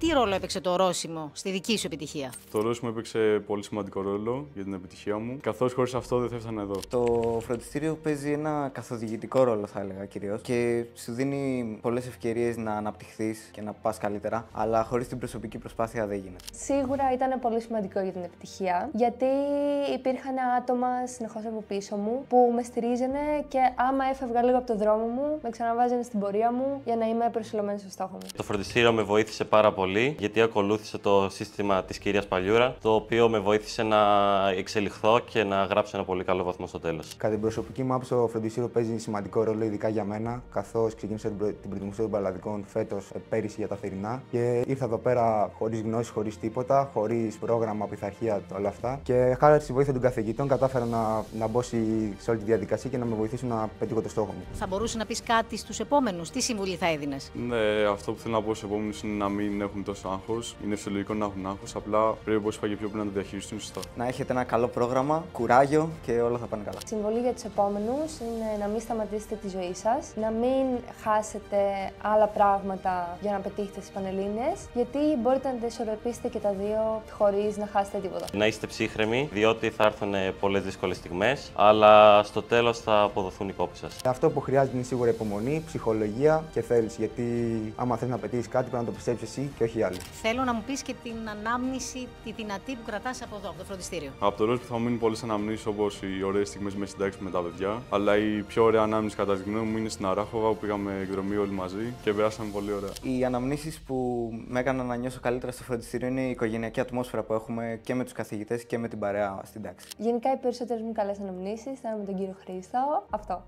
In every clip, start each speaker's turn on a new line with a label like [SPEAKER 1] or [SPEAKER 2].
[SPEAKER 1] τι ρόλο έπαιξε το ορόσημο στη δική σου επιτυχία?
[SPEAKER 2] Το ορόσημο έπαιξε πολύ σημαντικό ρόλο για την επιτυχία μου, καθώς χωρίς αυτό δεν θα έφτανα εδώ.
[SPEAKER 3] Το φροντιστήριο παίζει ένα καθοδηγητικό ρόλο, θα έλεγα κυρίως, και σου δίνει πολλές ευκαιρίες να αναπτυχθείς και να πας καλύτερα, αλλά χωρίς την προσωπική προσπάθεια δεν γίνεται.
[SPEAKER 4] Σίγουρα ήταν πολύ σημαντικό για την επιτυχία, γιατί υπήρχαν άτομα συνεχώς από πίσω μου που με στηρίζανε και άμα έφευγα λίγο από το δρόμο μου, με ξαναβάζανε στην πορεία μου για να είμαι προσιλωμένη στο στόχο μου.
[SPEAKER 5] Το φροντιστήριο με βοήθησε πάρα πολύ, γιατί ακολούθησε το σύστημα της κυρίας Παλιούρα, το οποίο με βοήθησε να εξελιχθώ και να γράψω ένα πολύ καλό βαθμό στο τέλος.
[SPEAKER 6] Κατά την προσωπική μου άποψη, το φροντιστήριο παίζει σημαντικό ρόλο, ειδικά για μένα, καθώς ξεκίνησα την προετοιμασία των Παραλαδικών φέτος, πέρυσι για τα θερινά. Και ήρθα εδώ πέρα χωρίς γνώση, χωρίς τίποτα, χωρίς πρόγραμμα, πειθαρχία, όλα αυτά. Και χάρη στη βοήθεια των καθηγητών, κατάφερα να μπω σε όλη τη διαδικασία και να με βοηθήσουν να πετύχω το στόχο μου.
[SPEAKER 1] Θα μπορούσε να πεις κάτι στους επόμενους, τι συμβουλή θα έδινες?
[SPEAKER 2] Ναι, αυτό που θέλω να πω στους επόμενους είναι να μην έχουν τόσο άγχος. Είναι φυσιολογικό να έχουν άγχος, απλά πρέπει όπως είπα και πιο πριν να το διαχειριστούν σωστά.
[SPEAKER 3] Να έχετε ένα καλό πρόγραμμα, κουράγιο και όλα θα πάνε καλά.
[SPEAKER 4] Συμβολή για τους επόμενους είναι να μην σταματήσετε τη ζωή σας, να μην χάσετε άλλα πράγματα για να πετύχετε στις Πανελλήνιες, γιατί μπορείτε να τα ισορροπήσετε και τα δύο χωρίς να χάσετε τίποτα.
[SPEAKER 5] Να είστε ψύχρεμοι, διότι θα έρθουν πολλές δύσκολες στιγμές, αλλά στο τέλος θα αποδοθούν οι κόποι σας.
[SPEAKER 6] Αυτό που χρειάζεται είναι σίγουρα υπομονή, ψυχολογία και θέληση. Γιατί άμα θες να πετύχεις κάτι, πρέπει να το πιστέψεις εσύ και όχι οι άλλοι.
[SPEAKER 1] Θέλω να μου πεις και την ανάμνηση, τη δυνατή που κρατάς από εδώ, από το φροντιστήριο.
[SPEAKER 2] Από το ρόλο που θα μου μείνουν πολλές αναμνήσεις, όπως οι ωραίες στιγμές με συντάξει με τα παιδιά. Αλλά η πιο ωραία ανάμνηση κατά τη γνώμη μου είναι στην Αράχοβα που πήγαμε εκδρομή όλοι μαζί και περάσαμε πολύ ωραία.
[SPEAKER 3] Οι αναμνήσεις που με έκαναν να νιώσω καλύτερα στο φροντιστήριο είναι η οικογενειακή ατμόσφαιρα που έχουμε και με τους καθηγητές και με την παρέα στην τάξη.
[SPEAKER 4] Γενικά, οι περισσότερες μου καλές αναμνήσεις ήταν με τον κύριο Χρήστο. Αυτό.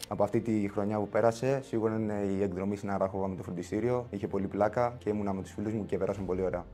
[SPEAKER 6] Από αυτή τη χρονιά που πέρασε, σίγουρα είναι η εκδρομή στην Αράχοβα με το φροντιστήριο. Είχε πολύ πλάκα και ήμουνα με τους φίλους μου και περάσαμε πολύ ωραία.